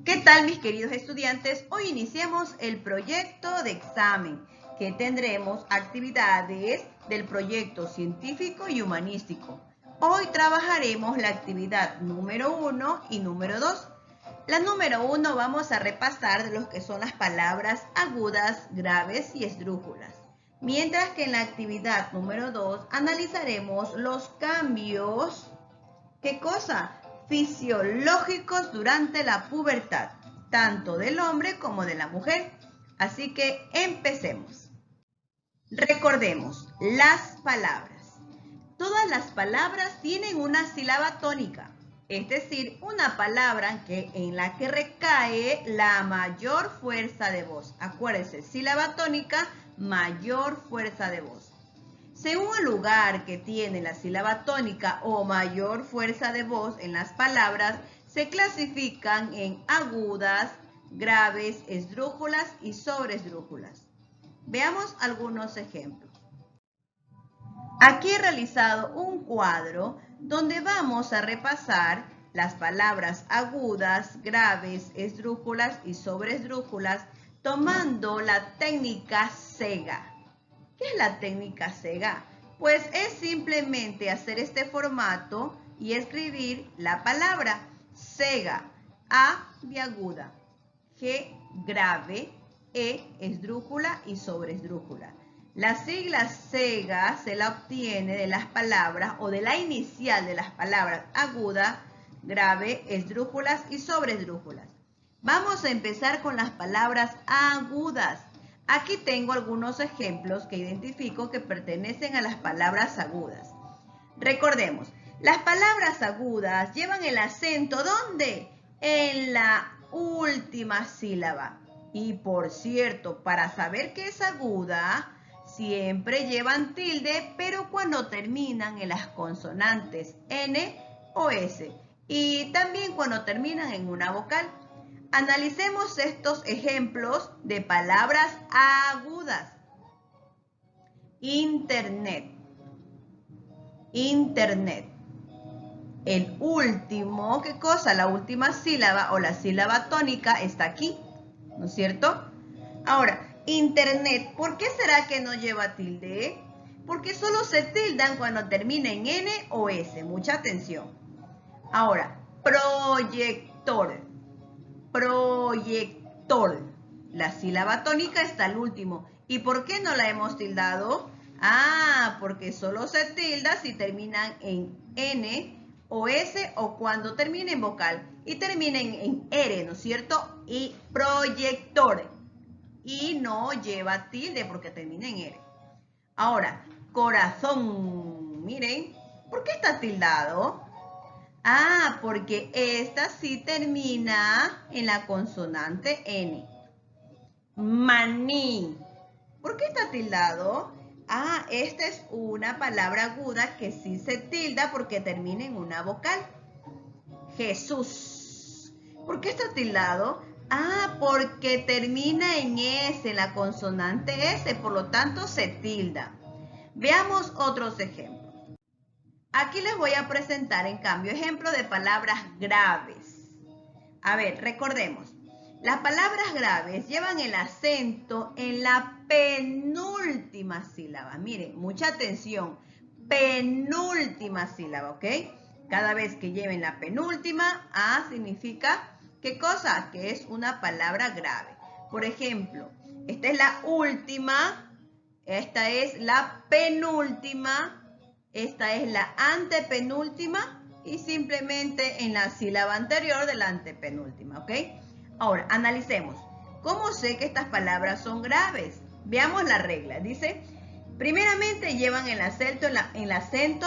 ¿Qué tal, mis queridos estudiantes? Hoy iniciamos el proyecto de examen, que tendremos actividades del proyecto científico y humanístico. Hoy trabajaremos la actividad número 1 y número 2. La número 1 vamos a repasar de lo que son las palabras agudas, graves y esdrújulas. Mientras que en la actividad número 2 analizaremos los cambios, ¿qué cosa? Fisiológicos durante la pubertad, tanto del hombre como de la mujer. Así que empecemos. Recordemos las palabras. Todas las palabras tienen una sílaba tónica, es decir, una palabra en la que recae la mayor fuerza de voz. Acuérdense, sílaba tónica, mayor fuerza de voz. Según el lugar que tiene la sílaba tónica o mayor fuerza de voz en las palabras, se clasifican en agudas, graves, esdrújulas y sobreesdrújulas. Veamos algunos ejemplos. Aquí he realizado un cuadro donde vamos a repasar las palabras agudas, graves, esdrújulas y sobreesdrújulas tomando la técnica SEGA. ¿Qué es la técnica SEGA? Pues es simplemente hacer este formato y escribir la palabra SEGA. A de aguda, G grave, E esdrújula y sobreesdrújula. La sigla SEGA se la obtiene de las palabras o de la inicial de las palabras aguda, grave, esdrújulas y sobreesdrújulas. Vamos a empezar con las palabras agudas. Aquí tengo algunos ejemplos que identifico que pertenecen a las palabras agudas. Recordemos, las palabras agudas llevan el acento ¿dónde? En la última sílaba. Y por cierto, para saber que es aguda, siempre llevan tilde, pero cuando terminan en las consonantes N o S. Y también cuando terminan en una vocal. Analicemos estos ejemplos de palabras agudas. Internet. Internet. El último, ¿qué cosa? La última sílaba o la sílaba tónica está aquí, ¿no es cierto? Ahora, internet, ¿por qué será que no lleva tilde? Porque solo se tildan cuando termina en N o S. Mucha atención. Ahora, proyector. Proyector. La sílaba tónica está al último. ¿Y por qué no la hemos tildado? Ah, porque solo se tilda si terminan en N o S o cuando terminen en vocal. Y terminen en R, ¿no es cierto? Y proyector. Y no lleva tilde porque termina en R. Ahora, corazón. Miren, ¿por qué está tildado? Ah, porque esta sí termina en la consonante N. Maní. ¿Por qué está tildado? Ah, esta es una palabra aguda que sí se tilda porque termina en una vocal. Jesús. ¿Por qué está tildado? Ah, porque termina en S, en la consonante S, por lo tanto se tilda. Veamos otros ejemplos. Aquí les voy a presentar, en cambio, ejemplos de palabras graves. A ver, recordemos. Las palabras graves llevan el acento en la penúltima sílaba. Miren, mucha atención. Penúltima sílaba, ¿ok? Cada vez que lleven la penúltima, A significa, ¿qué cosa? Que es una palabra grave. Por ejemplo, esta es la última, esta es la penúltima, esta es la antepenúltima y simplemente en la sílaba anterior de la antepenúltima, ¿ok? Ahora, analicemos. ¿Cómo sé que estas palabras son graves? Veamos la regla. Dice, primeramente llevan el acento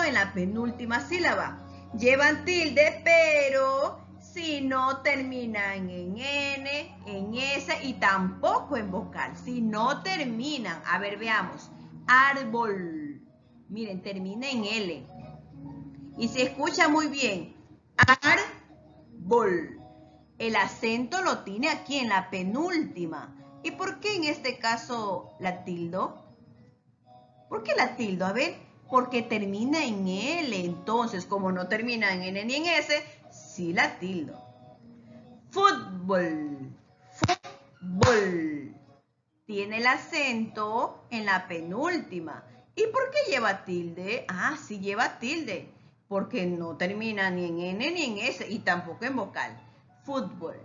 en la penúltima sílaba. Llevan tilde, pero si no terminan en N, en S y tampoco en vocal. Si no terminan, a ver, veamos. Árbol. Miren, termina en L. Y se escucha muy bien. Árbol. El acento lo tiene aquí en la penúltima. ¿Y por qué en este caso la tildo? ¿Por qué la tildo? A ver, porque termina en L. Entonces, como no termina en N ni en S, sí la tildo. Fútbol. fútbol. Fútbol. Tiene el acento en la penúltima. ¿Y por qué lleva tilde? Ah, sí lleva tilde. Porque no termina ni en N ni en S y tampoco en vocal. Fútbol.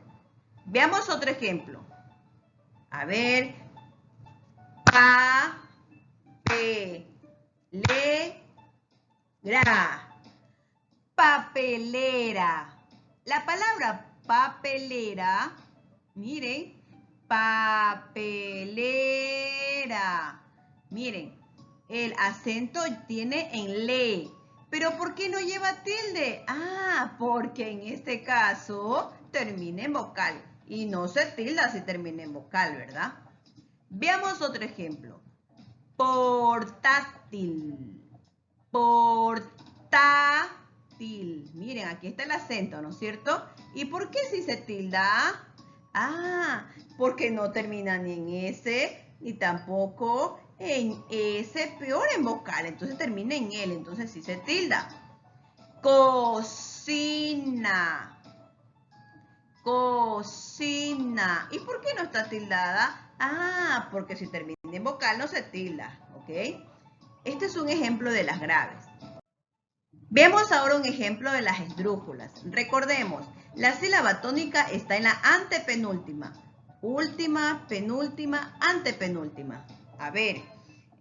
Veamos otro ejemplo. A ver. Papelera. Papelera. La palabra papelera, miren, papelera. Miren, el acento tiene en le. ¿Pero por qué no lleva tilde? Ah, porque en este caso termina en vocal. Y no se tilda si termina en vocal, ¿verdad? Veamos otro ejemplo. Portátil. Portátil. Miren, aquí está el acento, ¿no es cierto? ¿Y por qué si se tilda? Ah, porque no termina ni en S, ni tampoco en S, peor en vocal. Entonces termina en L, entonces sí se tilda. Cocina. Cocina. ¿Y por qué no está tildada? Ah, porque si termina en vocal no se tilda, ¿ok? Este es un ejemplo de las graves. Veamos ahora un ejemplo de las esdrújulas. Recordemos, la sílaba tónica está en la antepenúltima. Última, penúltima, antepenúltima. A ver,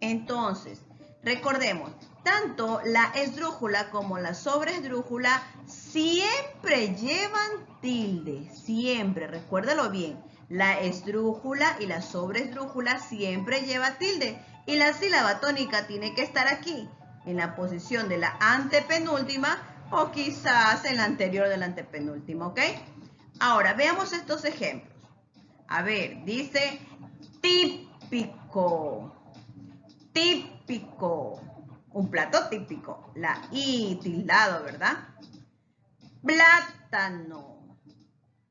entonces, recordemos, tanto la esdrújula como la sobreesdrújula siempre llevan tilde. Siempre, recuérdalo bien. La esdrújula y la sobreesdrújula siempre lleva tilde. Y la sílaba tónica tiene que estar aquí, en la posición de la antepenúltima o quizás en la anterior de la antepenúltima, ¿ok? Ahora, veamos estos ejemplos. A ver, dice típico. Típico. Un plato típico. La I tildado, ¿verdad? Plátano.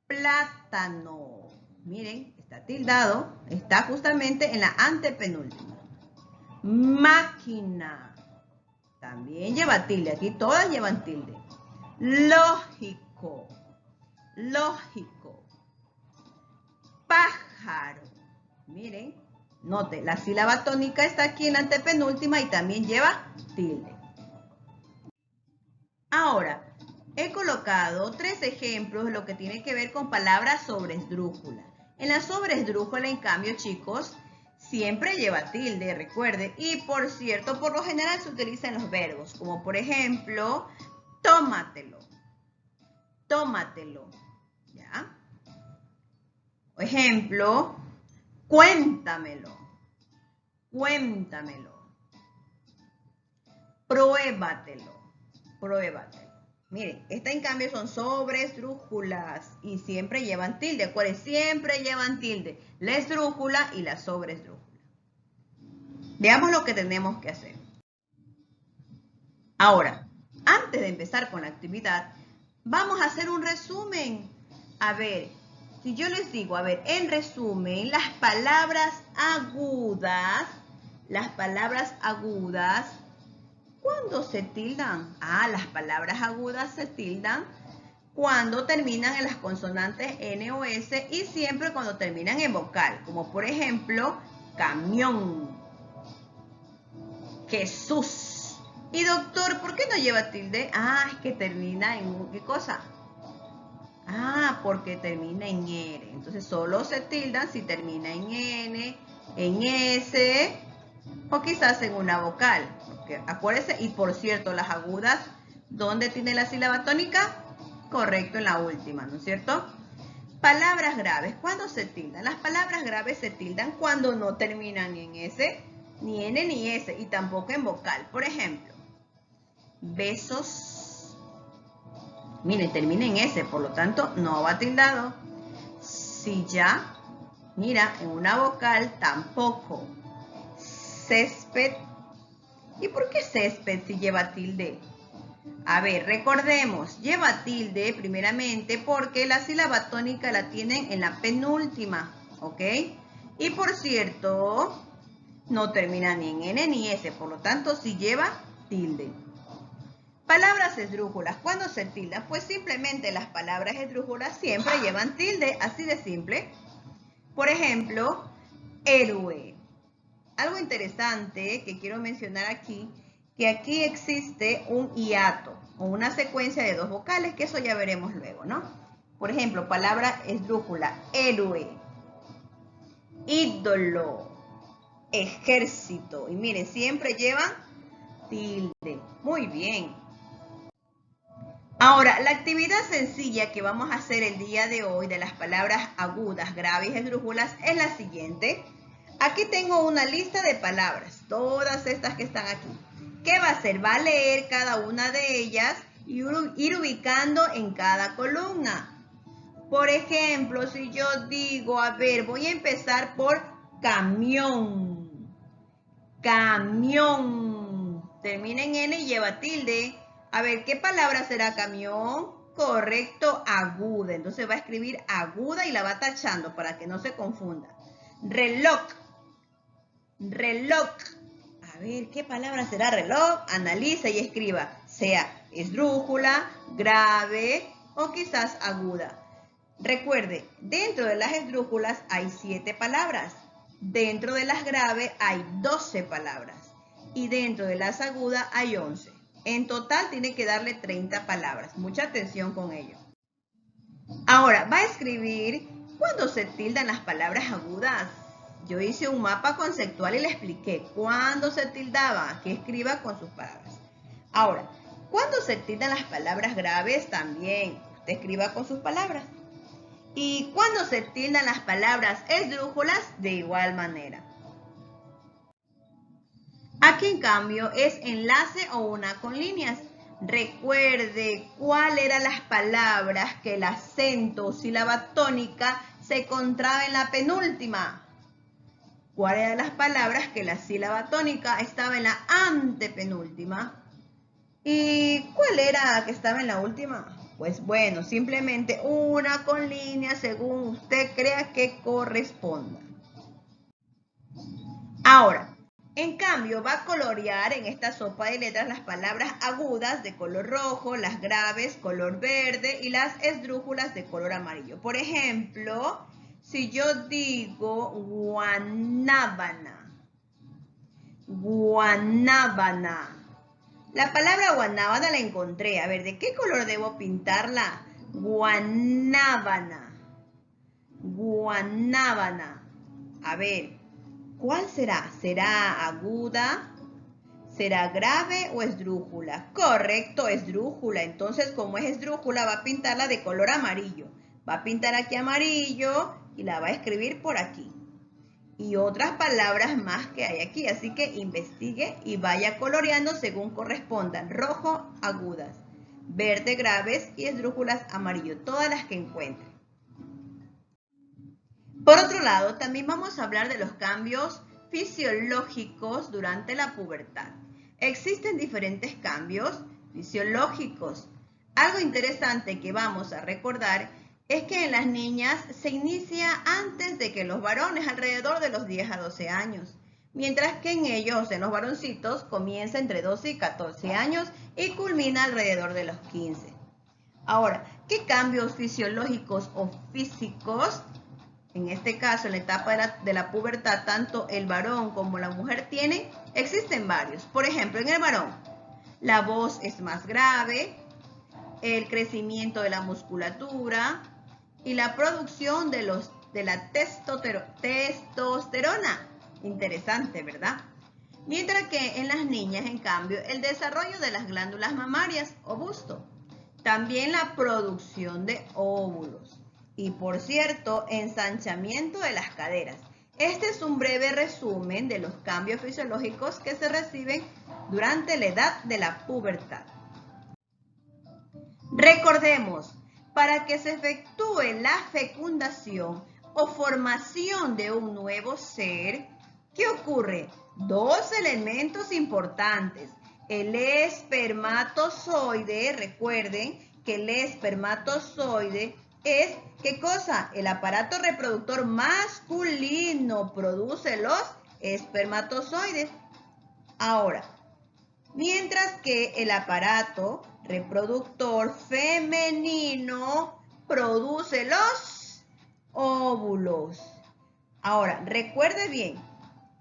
Plátano. Miren, está tildado. Está justamente en la antepenúltima. Máquina. También lleva tilde. Aquí todas llevan tilde. Lógico. Lógico. Pájaro. Miren, note, la sílaba tónica está aquí en la antepenúltima y también lleva tilde. Ahora, he colocado 3 ejemplos de lo que tiene que ver con palabras sobreesdrújula. En la sobreesdrújula, en cambio, chicos, siempre lleva tilde, recuerde. Y por cierto, por lo general se utiliza en los verbos, como por ejemplo, tómatelo. Tómatelo. ¿Ya? Ejemplo, cuéntamelo. Cuéntamelo. Pruébatelo. Pruébatelo. Miren, esta en cambio son sobreesdrújulas y siempre llevan tilde. ¿Cuáles? Siempre llevan tilde. La esdrújula y la sobreesdrújula. Veamos lo que tenemos que hacer. Ahora, antes de empezar con la actividad, vamos a hacer un resumen. A ver, si yo les digo, a ver, en resumen, las palabras agudas, ¿cuándo se tildan? Ah, las palabras agudas se tildan cuando terminan en las consonantes N o S y siempre cuando terminan en vocal, como por ejemplo, camión, Jesús. Y doctor, ¿por qué no lleva tilde? Ah, es que termina en ¿qué cosa? Ah, porque termina en R. Entonces solo se tildan si termina en N, en S o quizás en una vocal. Porque, acuérdense, y por cierto, las agudas, ¿dónde tiene la sílaba tónica? Correcto, en la última, ¿no es cierto? Palabras graves, ¿cuándo se tildan? Las palabras graves se tildan cuando no terminan ni en S, ni N, ni S, y tampoco en vocal. Por ejemplo, besos. Miren, termina en S, por lo tanto, no va tildado. Silla, mira, en una vocal tampoco. Césped. ¿Y por qué césped si lleva tilde? A ver, recordemos, lleva tilde primeramente porque la sílaba tónica la tienen en la penúltima, ¿ok? Y por cierto, no termina ni en N ni S, por lo tanto sí lleva tilde. Palabras esdrújulas, ¿cuándo se tildan? Pues simplemente las palabras esdrújulas siempre llevan tilde, así de simple. Por ejemplo, héroe. Algo interesante que quiero mencionar aquí, que aquí existe un hiato o una secuencia de dos vocales, que eso ya veremos luego, ¿no? Por ejemplo, palabra esdrújula, héroe, ídolo, ejército. Y miren, siempre llevan tilde. Muy bien. Ahora, la actividad sencilla que vamos a hacer el día de hoy de las palabras agudas, graves y esdrújulas es la siguiente. Aquí tengo una lista de palabras, todas estas que están aquí. ¿Qué va a hacer? Va a leer cada una de ellas y ir ubicando en cada columna. Por ejemplo, si yo digo, a ver, voy a empezar por camión. Camión. Termina en N y lleva tilde. A ver, ¿qué palabra será camión? Correcto, aguda. Entonces va a escribir aguda y la va tachando para que no se confunda. Reloj. Reloj. A ver, ¿qué palabra será reloj? Analiza y escriba. Sea esdrújula, grave o quizás aguda. Recuerde, dentro de las esdrújulas hay 7 palabras. Dentro de las graves hay 12 palabras. Y dentro de las agudas hay 11. En total tiene que darle 30 palabras. Mucha atención con ello. Ahora, va a escribir cuándo se tildan las palabras agudas. Yo hice un mapa conceptual y le expliqué cuándo se tildaba, que escriba con sus palabras. Ahora, cuándo se tildan las palabras graves también, usted escriba con sus palabras. Y cuándo se tildan las palabras esdrújulas, de igual manera. Aquí, en cambio, es enlace o una con líneas. Recuerde cuáles eran las palabras que el acento o sílaba tónica se contrae en la penúltima. ¿Cuáles eran las palabras que la sílaba tónica estaba en la antepenúltima? ¿Y cuál era que estaba en la última? Pues bueno, simplemente una con línea según usted crea que corresponda. Ahora, en cambio, va a colorear en esta sopa de letras las palabras agudas de color rojo, las graves color verde y las esdrújulas de color amarillo. Por ejemplo, si yo digo guanábana, guanábana. La palabra guanábana la encontré. A ver, ¿de qué color debo pintarla? Guanábana. Guanábana. A ver, ¿cuál será? ¿Será aguda? ¿Será grave o esdrújula? Correcto, esdrújula. Entonces, como es esdrújula, va a pintarla de color amarillo. Va a pintar aquí amarillo y la va a escribir por aquí. Y otras palabras más que hay aquí. Así que investigue y vaya coloreando según correspondan. Rojo, agudas. Verde, graves y esdrújulas, amarillo. Todas las que encuentre. Por otro lado, también vamos a hablar de los cambios fisiológicos durante la pubertad. Existen diferentes cambios fisiológicos. Algo interesante que vamos a recordar es que en las niñas se inicia antes de que los varones, alrededor de los 10 a 12 años, mientras que en ellos, en los varoncitos, comienza entre 12 y 14 años y culmina alrededor de los 15. Ahora, ¿qué cambios fisiológicos o físicos? En este caso, en la etapa de la pubertad, tanto el varón como la mujer tienen, existen varios. Por ejemplo, en el varón, la voz es más grave, el crecimiento de la musculatura y la producción de la testosterona. Interesante, ¿verdad? Mientras que en las niñas, en cambio, el desarrollo de las glándulas mamarias o busto. También la producción de óvulos. Y por cierto, ensanchamiento de las caderas. Este es un breve resumen de los cambios fisiológicos que se reciben durante la edad de la pubertad. Recordemos, para que se efectúe la fecundación o formación de un nuevo ser, ¿qué ocurre? Dos elementos importantes. El espermatozoide, recuerden que el espermatozoide es, ¿qué cosa? El aparato reproductor masculino produce los espermatozoides. Ahora, mientras que el aparato reproductor femenino produce los óvulos. Ahora, recuerde bien,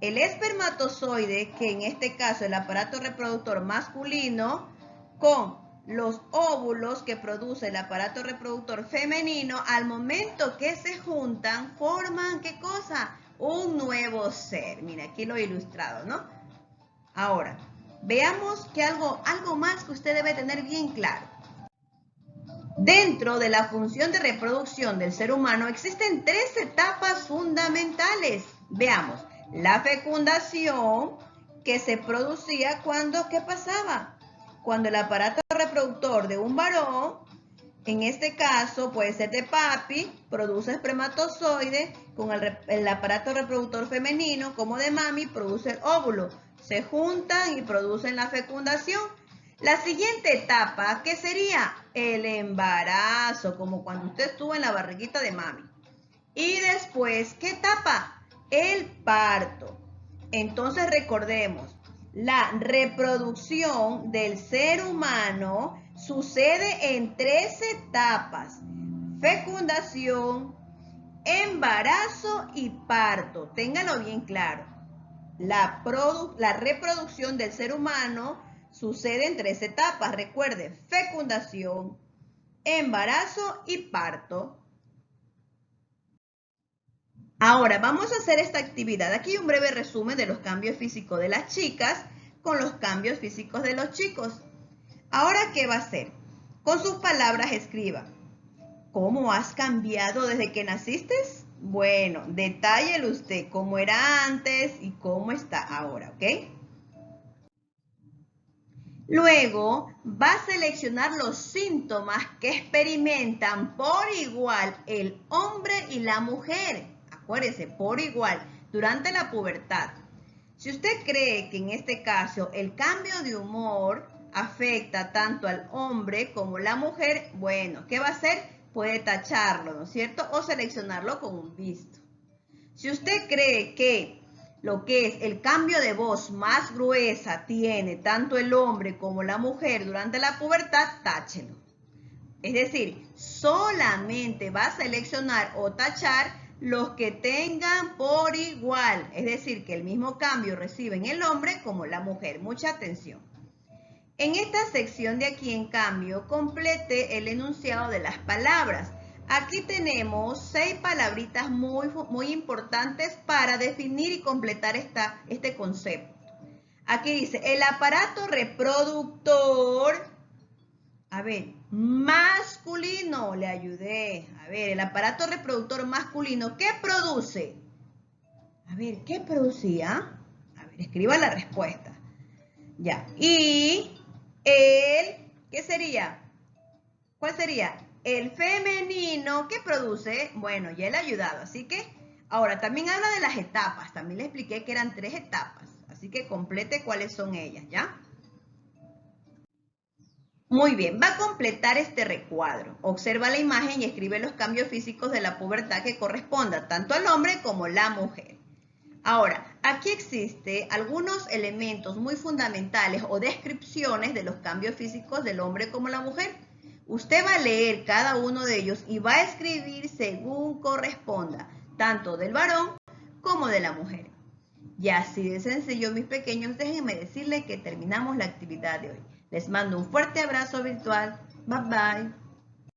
el espermatozoide, que en este caso el aparato reproductor masculino, con los óvulos que produce el aparato reproductor femenino, al momento que se juntan, forman, ¿qué cosa? Un nuevo ser. Mira, aquí lo he ilustrado, ¿no? Ahora, veamos que algo más que usted debe tener bien claro. Dentro de la función de reproducción del ser humano existen 3 etapas fundamentales. Veamos, la fecundación, que se producía cuando, ¿qué pasaba? Cuando el aparato reproductor de un varón, en este caso puede ser de papi, produce espermatozoide, con el aparato reproductor femenino, como de mami, produce el óvulo. Se juntan y producen la fecundación. La siguiente etapa, ¿qué sería? El embarazo, como cuando usted estuvo en la barriguita de mami. Y después, ¿qué etapa? El parto. Entonces recordemos, la reproducción del ser humano sucede en 3 etapas: fecundación, embarazo y parto. Ténganlo bien claro. La reproducción del ser humano sucede en 3 etapas. Recuerde, fecundación, embarazo y parto. Ahora vamos a hacer esta actividad. Aquí hay un breve resumen de los cambios físicos de las chicas con los cambios físicos de los chicos. Ahora, ¿qué va a hacer? Con sus palabras escriba: ¿cómo has cambiado desde que naciste? Bueno, detállelo usted, cómo era antes y cómo está ahora, ¿ok? Luego va a seleccionar los síntomas que experimentan por igual el hombre y la mujer. Acuérdese, por igual, durante la pubertad. Si usted cree que en este caso el cambio de humor afecta tanto al hombre como a la mujer, bueno, ¿qué va a hacer? Puede tacharlo, ¿no es cierto? O seleccionarlo con un visto. Si usted cree que lo que es el cambio de voz más gruesa tiene tanto el hombre como la mujer durante la pubertad, táchelo. Es decir, solamente va a seleccionar o tachar los que tengan por igual. Es decir, que el mismo cambio reciben el hombre como la mujer. Mucha atención. En esta sección de aquí, en cambio, complete el enunciado de las palabras. Aquí tenemos 6 palabritas muy importantes para definir y completar este concepto. Aquí dice, el aparato reproductor, a ver, masculino, le ayudé. A ver, el aparato reproductor masculino, ¿qué produce? A ver, ¿qué producía? A ver, escriba la respuesta. Ya, y ¿qué sería? ¿Cuál sería? El femenino, ¿qué produce? Bueno, ya le he ayudado, así que ahora también habla de las etapas. También le expliqué que eran 3 etapas, así que complete cuáles son ellas, ¿ya? Muy bien, va a completar este recuadro. Observa la imagen y escribe los cambios físicos de la pubertad que correspondan tanto al hombre como a la mujer. Ahora, aquí existen algunos elementos muy fundamentales o descripciones de los cambios físicos del hombre como la mujer. Usted va a leer cada uno de ellos y va a escribir según corresponda, tanto del varón como de la mujer. Y así de sencillo, mis pequeños, déjenme decirles que terminamos la actividad de hoy. Les mando un fuerte abrazo virtual. Bye bye.